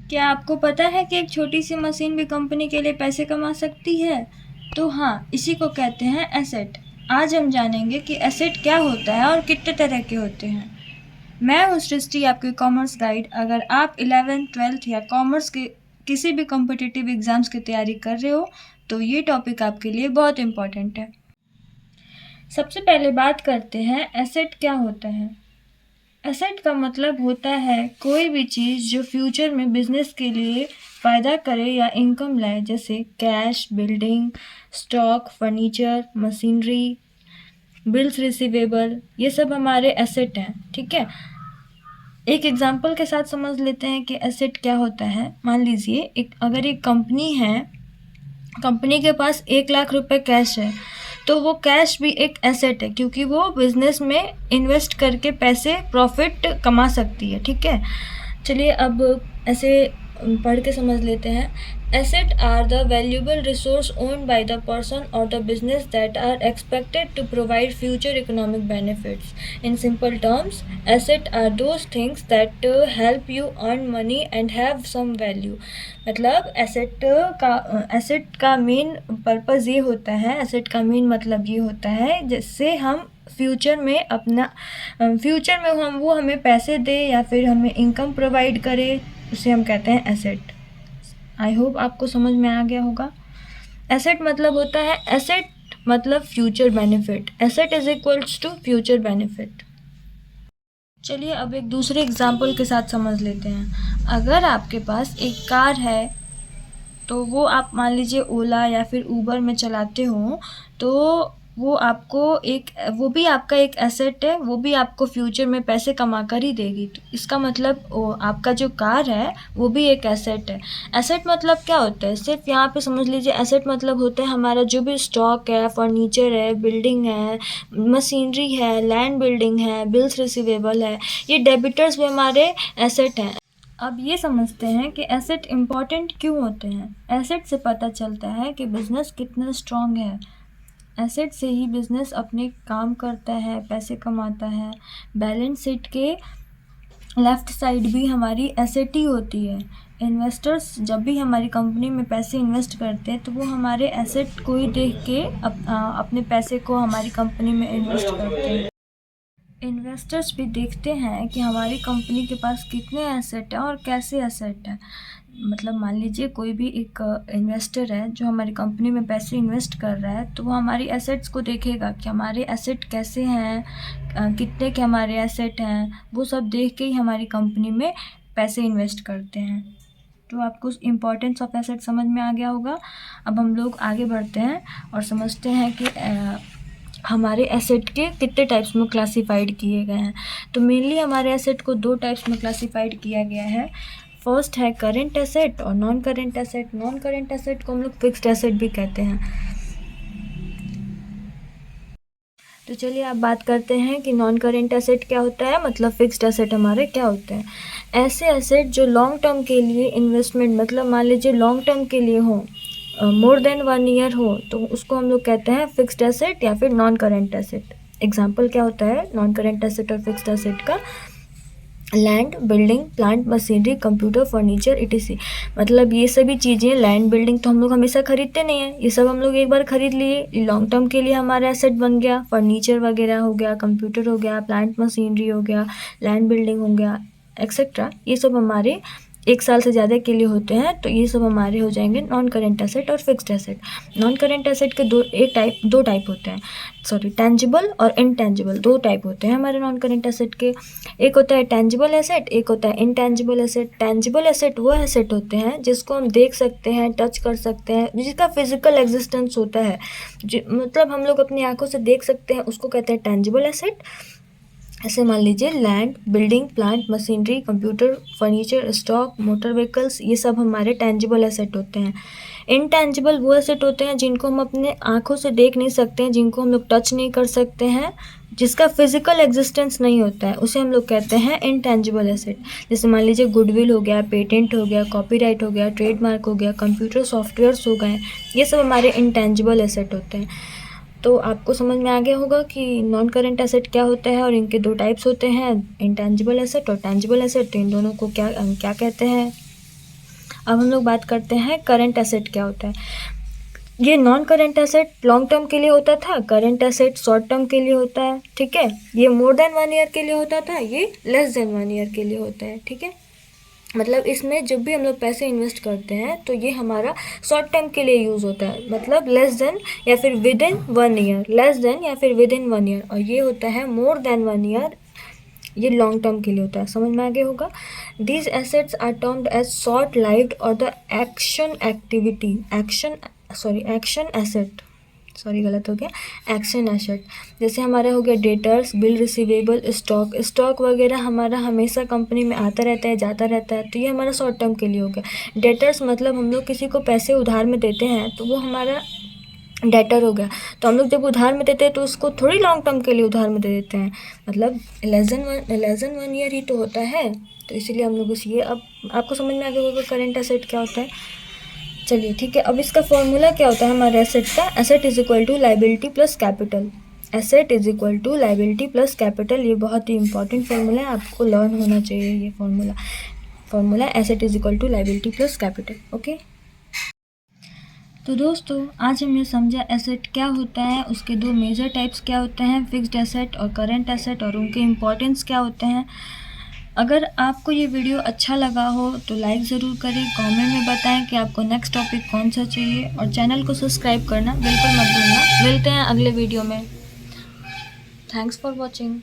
क्या आपको पता है कि एक छोटी सी मशीन भी कंपनी के लिए पैसे कमा सकती है? तो हाँ, इसी को कहते हैं एसेट। आज हम जानेंगे कि एसेट क्या होता है और कितने तरह के होते हैं। मैं हूँ सृष्टि, आपकी कॉमर्स गाइड। अगर आप 11th 12th या कॉमर्स के किसी भी कॉम्पिटिटिव एग्ज़ाम्स की तैयारी कर रहे हो तो ये टॉपिक आपके लिए बहुत इम्पॉर्टेंट है। सबसे पहले बात करते हैं एसेट क्या होता है। एसेट का मतलब होता है कोई भी चीज़ जो फ्यूचर में बिजनेस के लिए फ़ायदा करे या इनकम लाए, जैसे cash, building, stock, furniture, machinery, bills receivable, ये सब हमारे एसेट हैं। ठीक है, एक एग्जांपल के साथ समझ लेते हैं कि एसेट क्या होता है। मान लीजिए अगर एक कंपनी है, कंपनी के पास 1 लाख रुपए कैश है, तो वो कैश भी एक एसेट है क्योंकि वो बिजनेस में इन्वेस्ट करके पैसे प्रॉफिट कमा सकती है। ठीक है, चलिए अब ऐसे पढ़ के समझ लेते हैं। Asset are the valuable resource owned by the person और the business that are expected to provide future economic benefits. In simple terms, asset are those things that help you earn money and have some value. मतलब asset का main purpose ये होता है, asset का main मतलब ये होता है जिससे हम फ्यूचर में हम वो हमें पैसे दे या फिर हमें इनकम प्रोवाइड करे, उसे हम कहते हैं एसेट। आई होप आपको समझ में आ गया होगा। एसेट मतलब होता है, एसेट मतलब future benefit. Asset is equals to future benefit. चलिए अब एक दूसरे एग्जाम्पल के साथ समझ लेते हैं। अगर आपके पास एक कार है तो वो आप मान लीजिए ओला या फिर ऊबर में चलाते हो, तो वो भी आपका एक एसेट है, वो भी आपको फ्यूचर में पैसे कमा कर ही देगी। तो इसका मतलब आपका जो कार है वो भी एक एसेट है। एसेट मतलब क्या होता है, सिर्फ यहाँ पे समझ लीजिए। एसेट मतलब होता है हमारा जो भी स्टॉक है, फर्नीचर है, बिल्डिंग है, मशीनरी है, लैंड बिल्डिंग है, बिल्स रिसीवेबल है, ये डेबिटर्स भी हमारे एसेट हैं। अब ये समझते हैं कि एसेट इम्पॉर्टेंट क्यों होते हैं। एसेट से पता चलता है कि बिज़नेस कितना स्ट्रॉन्ग है। एसेट से ही बिज़नेस अपने काम करता है, पैसे कमाता है। बैलेंस शीट के लेफ़्ट साइड भी हमारी एसेट ही होती है। इन्वेस्टर्स जब भी हमारी कंपनी में पैसे इन्वेस्ट करते हैं तो वो हमारे एसेट को ही देख के अपने पैसे को हमारी कंपनी में इन्वेस्ट करते हैं। इन्वेस्टर्स भी देखते हैं कि हमारी कंपनी के पास कितने एसेट हैं और कैसे एसेट हैं। मतलब मान लीजिए कोई भी एक इन्वेस्टर है जो हमारी कंपनी में पैसे इन्वेस्ट कर रहा है, तो वो हमारी एसेट्स को देखेगा कि हमारे एसेट कैसे हैं, कितने के हमारे एसेट हैं, वो सब देख के ही हमारी कंपनी में पैसे इन्वेस्ट करते हैं। तो आपको इम्पोर्टेंस ऑफ एसेट समझ में आ गया होगा। अब हम लोग आगे बढ़ते हैं और समझते हैं कि हमारे एसेट के कितने टाइप्स में क्लासिफाइड किए गए हैं। तो मेनली हमारे एसेट को 2 टाइप्स में क्लासिफाइड किया गया है। फर्स्ट है करेंट एसेट और non current asset. Non current asset को हम लोग फिक्स्ड एसेट भी कहते हैं। तो चलिए आप बात करते हैं कि नॉन करेंट एसेट क्या होता है, मतलब फिक्स्ड एसेट हमारे क्या होते हैं। ऐसे एसेट जो लॉन्ग टर्म के लिए इन्वेस्टमेंट, मतलब मान लीजिए लॉन्ग टर्म के लिए हो, मोर देन 1 ईयर हो, तो उसको हम लोग कहते हैं फिक्स्ड एसेट या फिर नॉन करेंट एसेट। एग्जाम्पल क्या होता है नॉन करेंट एसेट और फिक्स्ड एसेट का? Land, building, plant, machinery, computer, furniture, etc.. मतलब ये सभी चीज़ें, लैंड, बिल्डिंग तो हम लोग हमेशा खरीदते नहीं हैं, ये सब हम लोग एक बार खरीद लिए, लॉन्ग टर्म के लिए हमारा एसेट बन गया। फर्नीचर वगैरह हो गया, कंप्यूटर हो गया, प्लांट मशीनरी हो गया, लैंड बिल्डिंग हो गया, एक्सेट्रा। ये सब हमारे 1 साल से ज़्यादा के लिए होते हैं, तो ये सब हमारे हो जाएंगे नॉन करेंट एसेट और fixed asset. Non current asset के दो टाइप होते हैं, सॉरी, टेंजिबल और इनटेंजिबल, 2 टाइप होते हैं हमारे नॉन करेंट एसेट के। एक होता है टेंजिबल एसेट, एक होता है इनटेंजिबल एसेट। टेंजिबल एसेट वो एसेट होते हैं जिसको हम देख सकते हैं, टच कर सकते हैं, जिसका फिजिकल एग्जिस्टेंस होता है, मतलब हम लोग अपनी आंखों से देख सकते हैं, उसको कहते हैं टेंजिबल एसेट। ऐसे मान लीजिए land, building, plant, machinery, computer, furniture, stock, motor vehicles, ये सब हमारे टेंजिबल एसेट होते हैं। इनटेंजिबल वो एसेट होते हैं जिनको हम अपने आंखों से देख नहीं सकते हैं, जिनको हम लोग टच नहीं कर सकते हैं, जिसका फिजिकल एग्जिस्टेंस नहीं होता है, उसे हम लोग कहते हैं इनटेंजिबल एसेट। जैसे मान लीजिए गुडविल हो गया, पेटेंट हो गया, कॉपीराइट हो गया, ट्रेडमार्क हो गया, कंप्यूटर सॉफ्टवेयर्स हो गए, ये सब हमारे इनटेंजिबल एसेट होते हैं। तो आपको समझ में आ गया होगा कि नॉन करेंट एसेट क्या होता है और इनके 2 टाइप्स होते हैं, इंटेंजिबल एसेट और टेंजिबल एसेट। तो इन दोनों को क्या क्या कहते हैं। अब हम लोग बात करते हैं करंट एसेट क्या होता है। ये non current asset long term के लिए होता था, करंट एसेट शॉर्ट टर्म के लिए होता है, ठीक है। ये मोर देन 1 ईयर के लिए होता था, ये लेस देन 1 ईयर के लिए होता है, ठीक है। मतलब इसमें जब भी हम लोग पैसे इन्वेस्ट करते हैं तो ये हमारा शॉर्ट टर्म के लिए यूज़ होता है, मतलब लेस देन या फिर with in 1 year, less than या फिर विद इन 1 ईयर। और ये होता है मोर देन 1 ईयर, ये लॉन्ग टर्म के लिए होता है। समझ में आगे होगा। These assets are termed as short lived और द एक्शन एसेट, सॉरी गलत हो गया, एक्शन एसेट। जैसे हमारा हो गया डेटर्स, बिल रिसीवेबल, स्टॉक वगैरह हमारा हमेशा कंपनी में आता रहता है, जाता रहता है, तो ये हमारा शॉर्ट टर्म के लिए हो गया। डेटर्स मतलब हम लोग किसी को पैसे उधार में देते हैं तो वो हमारा डेटर हो गया। तो हम लोग जब उधार में देते हैं तो उसको थोड़ी लॉन्ग टर्म के लिए उधार में दे देते हैं, मतलब लेस देन 1 ईयर ही तो होता है, तो इसीलिए हम लोग ये अब आपको समझ में आ गया होगा करंट एसेट क्या होता है। चलिए ठीक है, अब इसका फॉर्मूला क्या होता है हमारे एसेट का। Asset is equal to liability plus capital. Asset is equal to liability plus capital, ये बहुत ही इंपॉर्टेंट फॉर्मूला है, आपको लर्न होना चाहिए ये formula asset is equal to liability plus capital. Okay, तो दोस्तों आज हमने समझा एसेट क्या होता है, उसके 2 मेजर टाइप्स क्या होते हैं, फिक्स्ड एसेट और करंट एसेट, और उनके इम्पोर्टेंस क्या होते हैं। अगर आपको ये वीडियो अच्छा लगा हो तो लाइक ज़रूर करें, कमेंट में बताएं कि आपको नेक्स्ट टॉपिक कौन सा चाहिए, और चैनल को सब्सक्राइब करना बिल्कुल मत भूलना। मिलते हैं अगले वीडियो में। Thanks for watching.